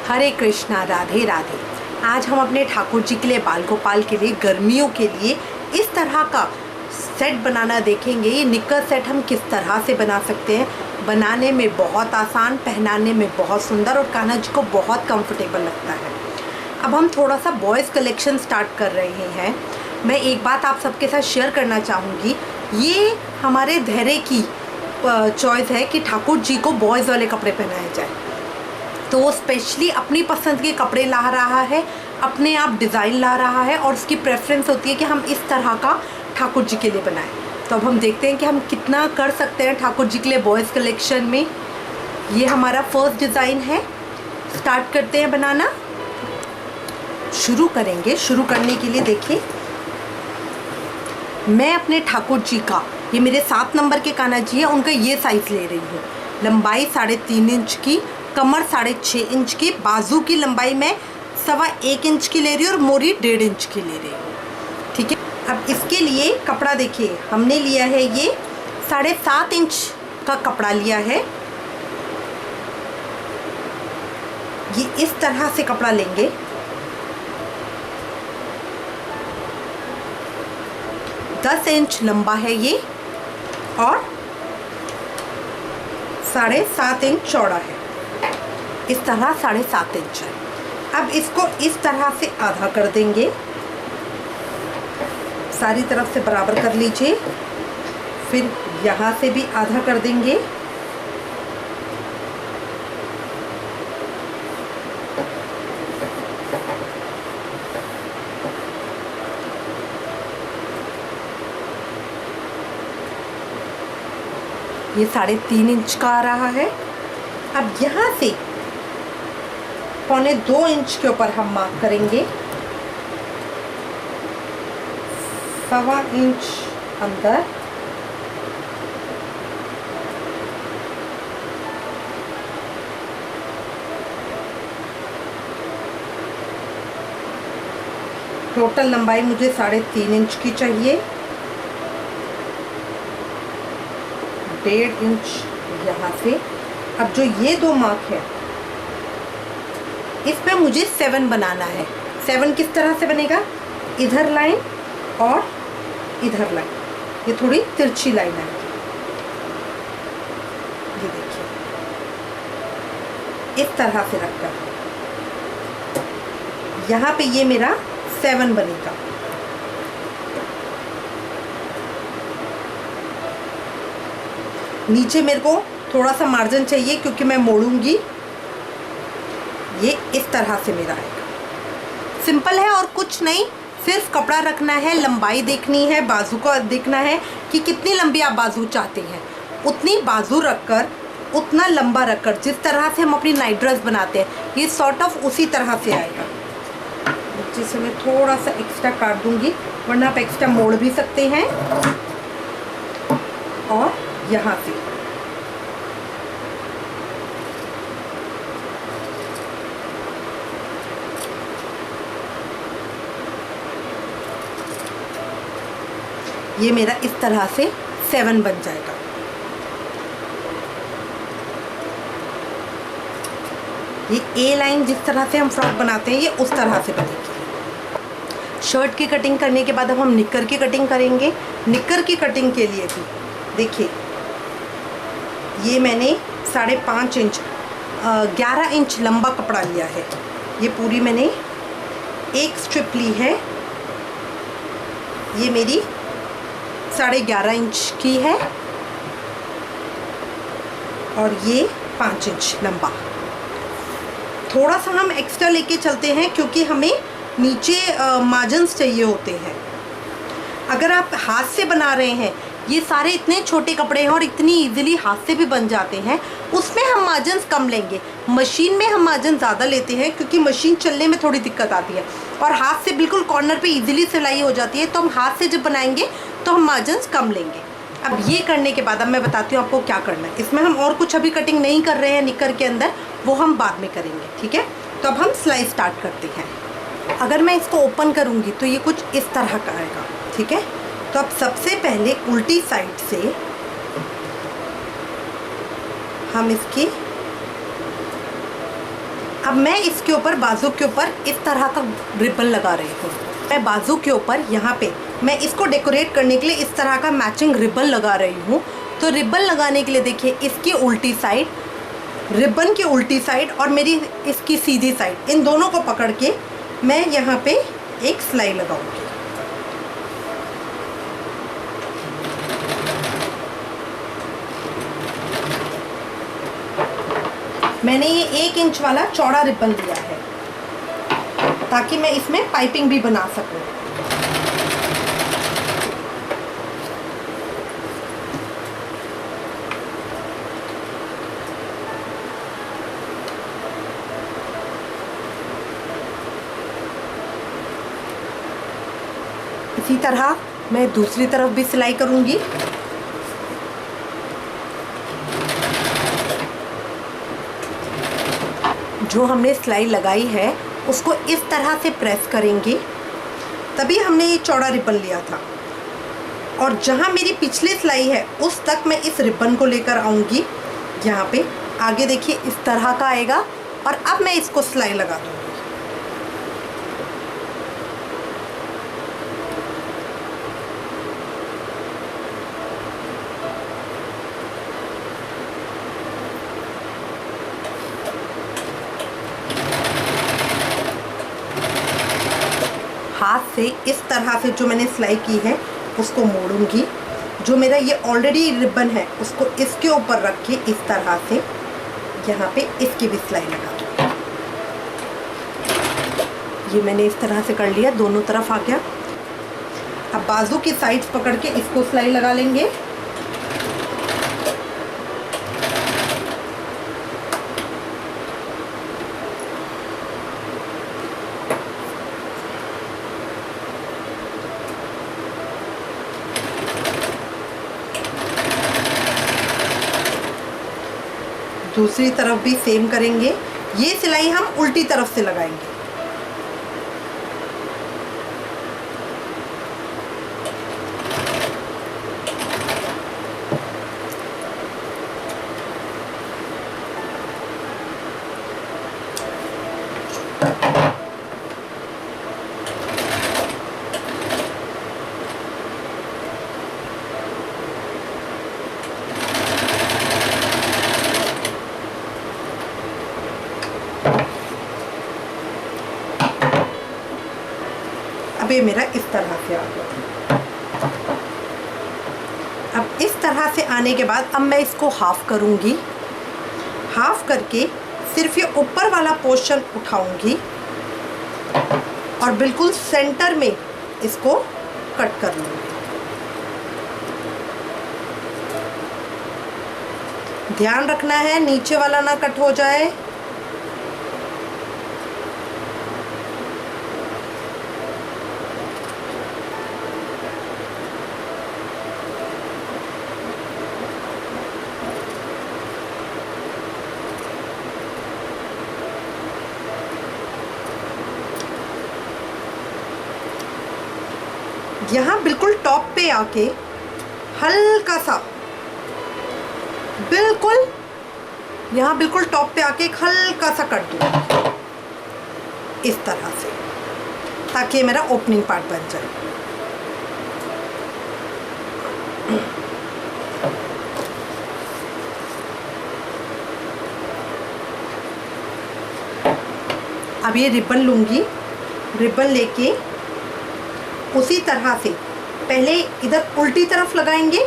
हरे कृष्णा, राधे राधे। आज हम अपने ठाकुर जी के लिए, बाल गोपाल के लिए, गर्मियों के लिए इस तरह का सेट बनाना देखेंगे। ये निक्कर सेट हम किस तरह से बना सकते हैं। बनाने में बहुत आसान, पहनाने में बहुत सुंदर और कान्हा जी को बहुत कंफर्टेबल लगता है। अब हम थोड़ा सा बॉयज़ कलेक्शन स्टार्ट कर रहे हैं। मैं एक बात आप सबके साथ शेयर करना चाहूँगी, ये हमारे धैर्य की चॉइस है कि ठाकुर जी को बॉयज़ वाले कपड़े पहनाए जाए। तो वो स्पेशली अपनी पसंद के कपड़े ला रहा है, अपने आप डिज़ाइन ला रहा है और उसकी प्रेफरेंस होती है कि हम इस तरह का ठाकुर जी के लिए बनाएं। तो अब हम देखते हैं कि हम कितना कर सकते हैं ठाकुर जी के लिए बॉयज़ कलेक्शन में। ये हमारा फर्स्ट डिज़ाइन है। स्टार्ट करते हैं बनाना, शुरू करेंगे। शुरू करने के लिए देखिए, मैं अपने ठाकुर जी का, ये मेरे 7 नंबर के कान्हा जी है, उनका ये साइज़ ले रही हूँ। लंबाई 3.5 इंच की, कमर 6.5 इंच की, बाजू की लंबाई मैं 1.25 इंच की ले रही हूँ और मोरी 1.5 इंच की ले रही हूँ। ठीक है। अब इसके लिए कपड़ा देखिए, हमने लिया है ये 7.5 इंच का कपड़ा लिया है। ये इस तरह से कपड़ा लेंगे। दस इंच लंबा है ये और 7.5 इंच चौड़ा है। इस तरह 7.5 इंच है। अब इसको इस तरह से आधा कर देंगे, सारी तरफ से बराबर कर लीजिए। फिर यहाँ से भी आधा कर देंगे। ये 3.5 इंच का आ रहा है। अब यहाँ से 1.25 इंच के ऊपर हम मार्क करेंगे, 1.25 इंच अंदर, टोटल लंबाई मुझे 3.5 इंच की चाहिए। 1.5 इंच यहाँ से। अब जो ये 2 मार्क है, इसमें मुझे 7 बनाना है। 7 किस तरह से बनेगा, इधर लाइन और इधर लाइन, ये थोड़ी तिरछी लाइन है। ये देखिए, इस तरह से रखकर यहाँ पे ये मेरा 7 बनेगा। नीचे मेरे को थोड़ा सा मार्जिन चाहिए क्योंकि मैं मोड़ूंगी। ये इस तरह से मेरा आएगा। सिंपल है और कुछ नहीं, सिर्फ कपड़ा रखना है, लंबाई देखनी है, बाजू को देखना है कि कितनी लंबी आप बाजू चाहते हैं, उतनी बाजू रखकर, उतना लंबा रखकर, जिस तरह से हम अपनी नाइट ड्रेस बनाते हैं, ये सॉर्ट ऑफ उसी तरह से आएगा। जिसे मैं थोड़ा सा एक्स्ट्रा काट दूंगी, वरना आप एक्स्ट्रा मोड़ भी सकते हैं। और यहाँ से ये मेरा इस तरह से 7 बन जाएगा। ये ए लाइन जिस तरह से हम फ्रॉक बनाते हैं, ये उस तरह से बनेगी। शर्ट की कटिंग करने के बाद अब हम निक्कर की कटिंग करेंगे। निक्कर की कटिंग के लिए भी देखिए, ये मैंने 5.5 इंच 11 इंच लंबा कपड़ा लिया है। ये पूरी मैंने एक स्ट्रिप ली है। ये मेरी 11.5 इंच की है और ये 5 इंच लंबा। थोड़ा सा हम एक्स्ट्रा लेके चलते हैं क्योंकि हमें नीचे मार्जिन्स चाहिए होते हैं। अगर आप हाथ से बना रहे हैं, ये सारे इतने छोटे कपड़े हैं और इतनी इजीली हाथ से भी बन जाते हैं, उसमें हम मार्जिन्स कम लेंगे। मशीन में हम मार्जिन ज़्यादा लेते हैं क्योंकि मशीन चलने में थोड़ी दिक्कत आती है और हाथ से बिल्कुल कॉर्नर पे इजीली सिलाई हो जाती है। तो हम हाथ से जब बनाएंगे तो हम मार्जिन्स कम लेंगे। अब ये करने के बाद अब मैं बताती हूँ आपको क्या करना है। इसमें हम और कुछ अभी कटिंग नहीं कर रहे हैं निक्कर के अंदर, वो हम बाद में करेंगे। ठीक है, तो अब हम सिलाई स्टार्ट करते हैं। अगर मैं इसको ओपन करूँगी तो ये कुछ इस तरह का आएगा। ठीक है, तो अब सबसे पहले उल्टी साइड से हम इसकी अब मैं इसके ऊपर बाजू के ऊपर इस तरह का रिबन लगा रही हूँ। मैं बाजू के ऊपर यहाँ पे मैं इसको डेकोरेट करने के लिए इस तरह का मैचिंग रिबन लगा रही हूँ। तो रिबन लगाने के लिए देखिए, इसकी उल्टी साइड, रिबन की उल्टी साइड और मेरी इसकी सीधी साइड, इन दोनों को पकड़ के मैं यहाँ पे एक सिलाई लगाऊंगी। मैंने ये 1 इंच वाला चौड़ा रिबन लिया है ताकि मैं इसमें पाइपिंग भी बना सकूं। इसी तरह मैं दूसरी तरफ भी सिलाई करूंगी। जो हमने सिलाई लगाई है उसको इस तरह से प्रेस करेंगे, तभी हमने ये चौड़ा रिबन लिया था। और जहाँ मेरी पिछली सिलाई है उस तक मैं इस रिबन को लेकर आऊँगी। यहाँ पे आगे देखिए इस तरह का आएगा और अब मैं इसको सिलाई लगा दूँगी। हाथ से इस तरह से जो मैंने सिलाई की है उसको मोड़ूंगी। जो मेरा ये ऑलरेडी रिबन है उसको इसके ऊपर रख के इस तरह से यहाँ पे इसकी भी सिलाई लगा दूँगी। ये मैंने इस तरह से कर लिया, दोनों तरफ आ गया। अब बाजू की साइड्स पकड़ के इसको सिलाई लगा लेंगे। दूसरी तरफ भी सेम करेंगे। ये सिलाई हम उल्टी तरफ से लगाएंगे। अब ये मेरा इस तरह से आ गया। अब इस तरह से आने के बाद अब मैं इसको हाफ करूंगी। हाफ करके सिर्फ ये ऊपर वाला पोर्शन उठाऊंगी और बिल्कुल सेंटर में इसको कट कर लूँगी। ध्यान रखना है नीचे वाला ना कट हो जाए। यहाँ बिल्कुल टॉप पे आके हल्का सा, बिल्कुल यहाँ बिल्कुल टॉप पे आके एक हल्का सा कट दूँ इस तरह से, ताकि मेरा ओपनिंग पार्ट बन जाए। अब ये रिबन लूँगी। रिबन लेके उसी तरह से पहले इधर उल्टी तरफ लगाएंगे,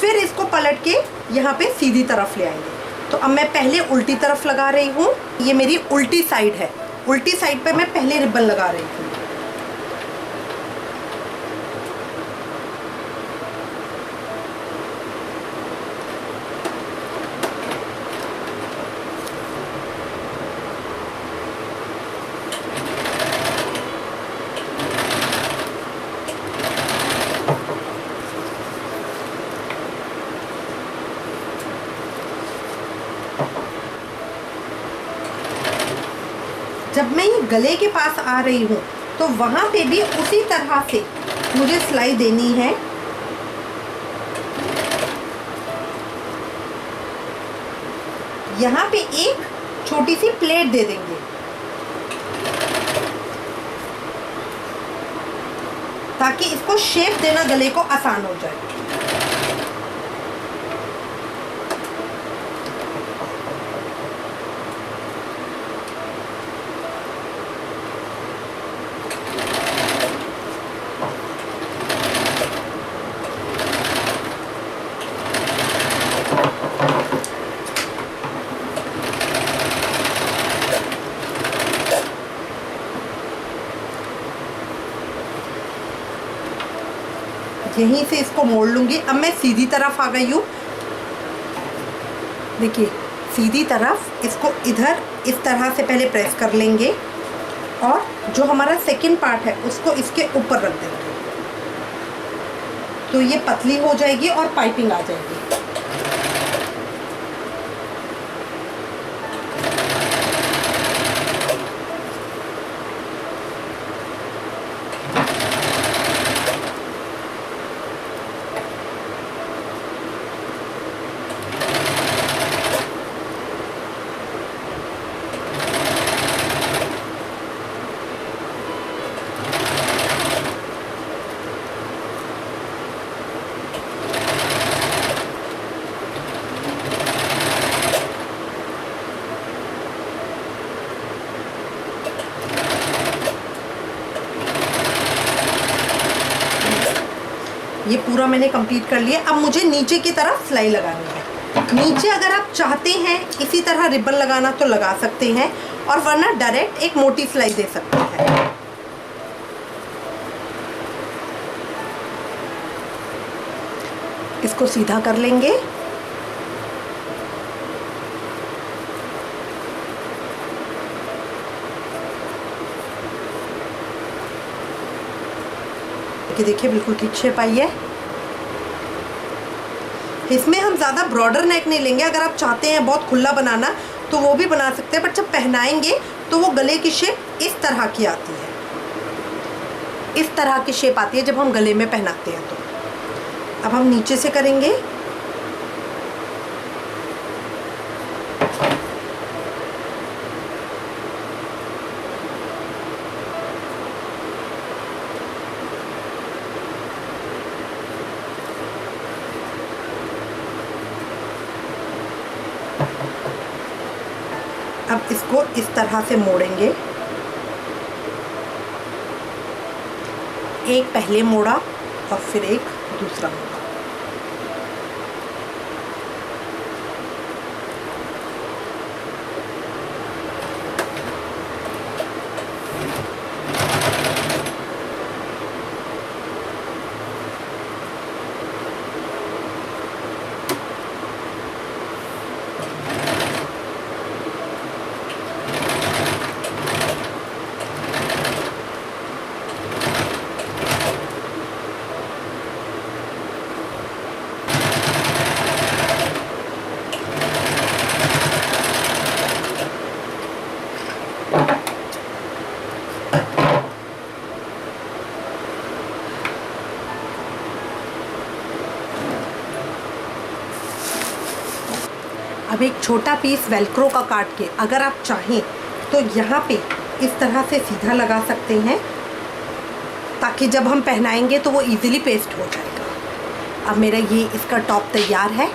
फिर इसको पलट के यहाँ पे सीधी तरफ ले आएंगे। तो अब मैं पहले उल्टी तरफ लगा रही हूँ। ये मेरी उल्टी साइड है। उल्टी साइड पे मैं पहले रिबन लगा रही हूँ। जब मैं ये गले के पास आ रही हूँ तो वहाँ पे भी उसी तरह से मुझे सिलाई देनी है। यहाँ पे एक छोटी सी प्लेट दे देंगे ताकि इसको शेप देना गले को आसान हो जाए। यहीं से इसको मोड़ लूंगी। अब मैं सीधी तरफ आ गई हूँ, देखिए सीधी तरफ। इसको इधर इस तरह से पहले प्रेस कर लेंगे और जो हमारा सेकंड पार्ट है उसको इसके ऊपर रख देंगे, तो ये पतली हो जाएगी और पाइपिंग आ जाएगी। ये पूरा मैंने कंप्लीट कर लिया। अब मुझे नीचे की तरफ सिलाई लगानी है। नीचे अगर आप चाहते हैं इसी तरह रिबन लगाना तो लगा सकते हैं, और वरना डायरेक्ट एक मोटी सिलाई दे सकते हैं। इसको सीधा कर लेंगे। देखिए बिल्कुल ठीक शेप आई है। इसमें हम ज़्यादा ब्रॉडर नेक नहीं लेंगे। अगर आप चाहते हैं बहुत खुला बनाना तो वो भी बना सकते हैं, बट जब पहनाएंगे तो वो गले की शेप इस तरह की आती है। इस तरह की शेप आती है जब हम गले में पहनाते हैं। तो अब हम नीचे से करेंगे। अब इसको इस तरह से मोड़ेंगे। एक पहले मोड़ा और फिर एक दूसरा मोड़ा। अब एक छोटा पीस वेलक्रो का काट के अगर आप चाहें तो यहाँ पे इस तरह से सीधा लगा सकते हैं, ताकि जब हम पहनाएंगे तो वो इजीली पेस्ट हो जाएगा। अब मेरा ये इसका टॉप तैयार है।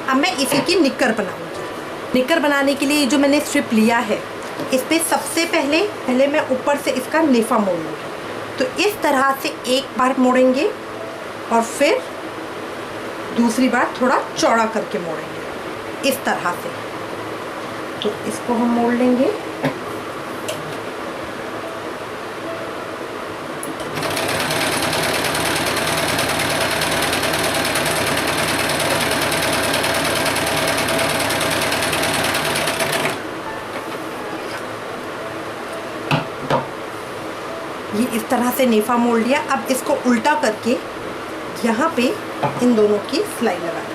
अब मैं इसी की निक्कर बनाऊंगी। निक्कर बनाने के लिए जो मैंने स्ट्रिप लिया है, इस पर सबसे पहले मैं ऊपर से इसका नेफा मोड़ूंगी। तो इस तरह से एक बार मोड़ेंगे और फिर दूसरी बार थोड़ा चौड़ा करके मोड़ेंगे इस तरह से। तो इसको हम मोड़ लेंगे। ये इस तरह से नेफा मोड़ लिया। अब इसको उल्टा करके यहाँ पे इन दोनों की सिलाई लगा दें।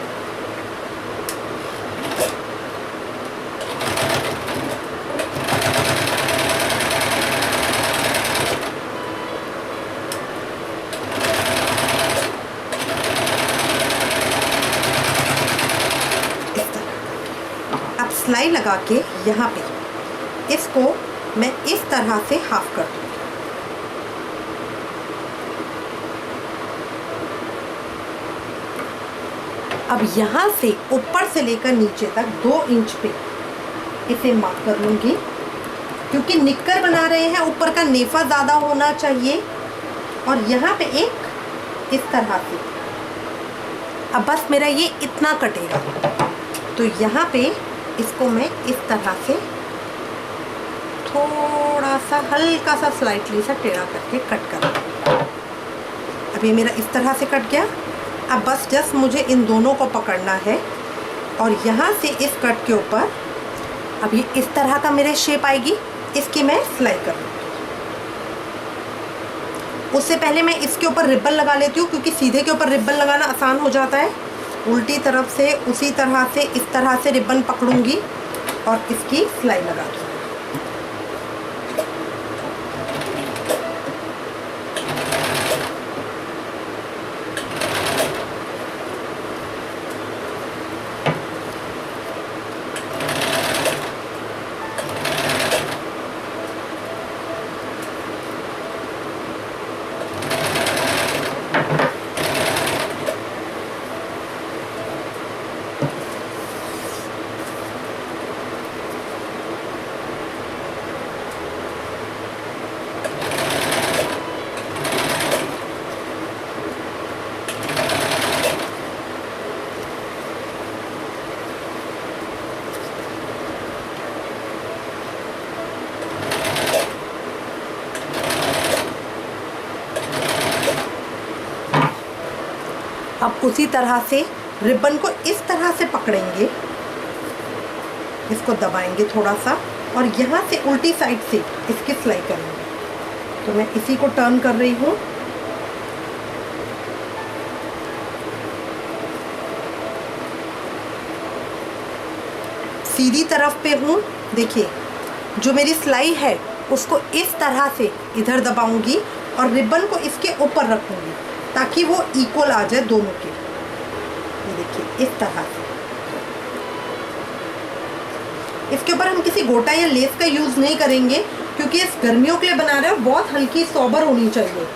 सिलाई लगा के यहाँ पे इसको मैं इस तरह से हाफ कर दूँगी। अब यहाँ से ऊपर से लेकर नीचे तक 2 इंच पे इसे मार्क कर लूँगी, क्योंकि निक्कर बना रहे हैं, ऊपर का नेफा ज़्यादा होना चाहिए। और यहाँ पे एक इस तरह से, अब बस मेरा ये इतना कटेगा, तो यहाँ पे इसको मैं इस तरह से थोड़ा सा हल्का सा स्लाइटली सा टेढ़ा करके कट कर। अब ये मेरा इस तरह से कट गया। अब बस जस्ट मुझे इन दोनों को पकड़ना है और यहाँ से इस कट के ऊपर अब ये इस तरह का मेरे शेप आएगी, इसकी मैं सिलाई कर लूँगी। उससे पहले मैं इसके ऊपर रिबन लगा लेती हूँ, क्योंकि सीधे के ऊपर रिबन लगाना आसान हो जाता है। उल्टी तरफ से उसी तरह से इस तरह से रिबन पकड़ूंगी और इसकी सिलाई लगा दूँगी। अब उसी तरह से रिबन को इस तरह से पकड़ेंगे, इसको दबाएंगे थोड़ा सा और यहाँ से उल्टी साइड से इसकी सिलाई करेंगे। तो मैं इसी को टर्न कर रही हूँ। सीधी तरफ पे हूँ, देखिए जो मेरी सिलाई है उसको इस तरह से इधर दबाऊंगी और रिबन को इसके ऊपर रखूंगी ताकि वो इक्वल आ जाए दोनों के। ये देखिए इस तरह से। इसके ऊपर हम किसी गोटा या लेस का यूज़ नहीं करेंगे, क्योंकि इस गर्मियों के लिए बना रहे हो, बहुत हल्की सोबर होनी चाहिए।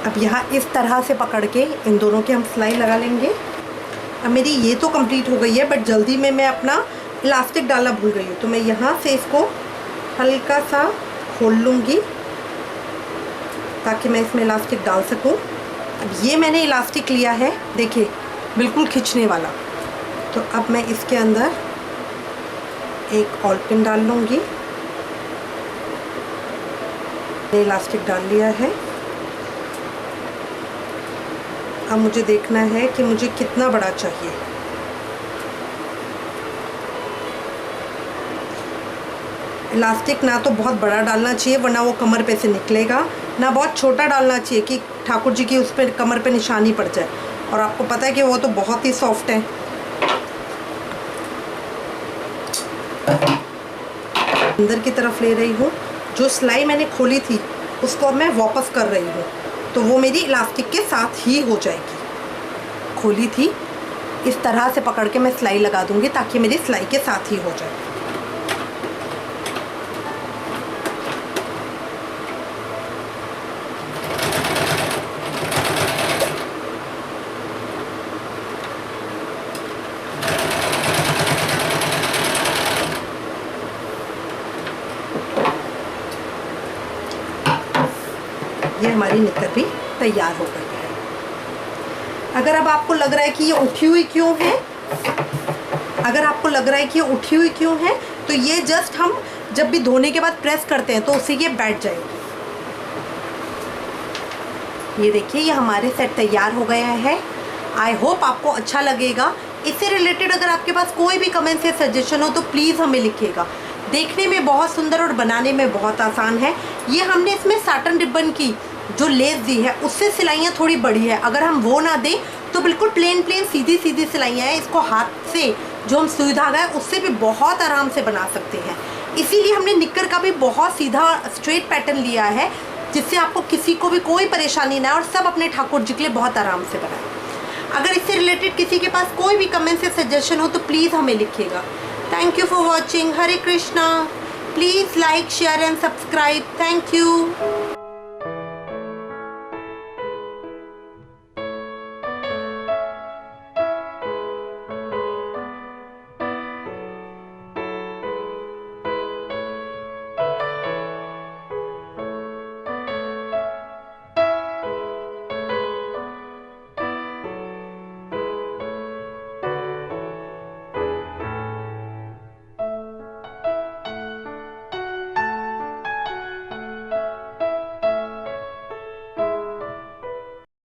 अब यहाँ इस तरह से पकड़ के इन दोनों की हम सिलाई लगा लेंगे। अब मेरी ये तो कंप्लीट हो गई है, बट जल्दी में मैं अपना इलास्टिक डालना भूल गई हूँ, तो मैं यहाँ से इसको हल्का सा खोल लूँगी ताकि मैं इसमें इलास्टिक डाल सकूँ। अब ये मैंने इलास्टिक लिया है, देखिए बिल्कुल खिंचने वाला। तो अब मैं इसके अंदर एक ऑल पिन डाल लूँगी। इलास्टिक डाल लिया है। अब मुझे देखना है कि मुझे कितना बड़ा चाहिए। इलास्टिक ना तो बहुत बड़ा डालना चाहिए वरना वो कमर पे से निकलेगा, ना बहुत छोटा डालना चाहिए कि ठाकुर जी की उस पर कमर पे निशानी पड़ जाए। और आपको पता है कि वो तो बहुत ही सॉफ्ट है। अंदर की तरफ ले रही हूँ। जो सिलाई मैंने खोली थी उसको अब मैं वापस कर रही हूँ, तो वो मेरी इलास्टिक के साथ ही हो जाएगी। खोली थी, इस तरह से पकड़ के मैं सिलाई लगा दूँगी ताकि मेरी सिलाई के साथ ही हो जाए। ये हमारी निक्कर भी तैयार हो गई है। अगर अब आपको लग रहा है कि ये उठी हुई क्यों है, अगर आपको लग रहा है कि ये उठी हुई क्यों है, तो ये जस्ट हम जब भी धोने के बाद प्रेस करते हैं तो उससे ये बैठ जाएगी। ये देखिए, ये हमारे सेट तैयार हो गया है। आई होप आपको अच्छा लगेगा। इससे रिलेटेड अगर आपके पास कोई भी कमेंट्स या सजेशन हो तो प्लीज़ हमें लिखिएगा। देखने में बहुत सुंदर और बनाने में बहुत आसान है। ये हमने इसमें साटन रिबन की जो लेस दी है उससे सिलाइयाँ थोड़ी बड़ी है, अगर हम वो ना दें तो बिल्कुल प्लेन सीधी सीधी सिलाइयाँ हैं। इसको हाथ से जो हम सुई धागा है उससे भी बहुत आराम से बना सकते हैं। इसीलिए हमने निक्कर का भी बहुत सीधा स्ट्रेट पैटर्न लिया है, जिससे आपको किसी को भी कोई परेशानी ना हो और सब अपने ठाकुर जी के लिए बहुत आराम से बनाएं। अगर इससे रिलेटेड किसी के पास कोई भी कमेंट या सजेशन हो तो प्लीज़ हमें लिखिएगा। Thank you for watching. Hare Krishna. Please like, share and subscribe. Thank you.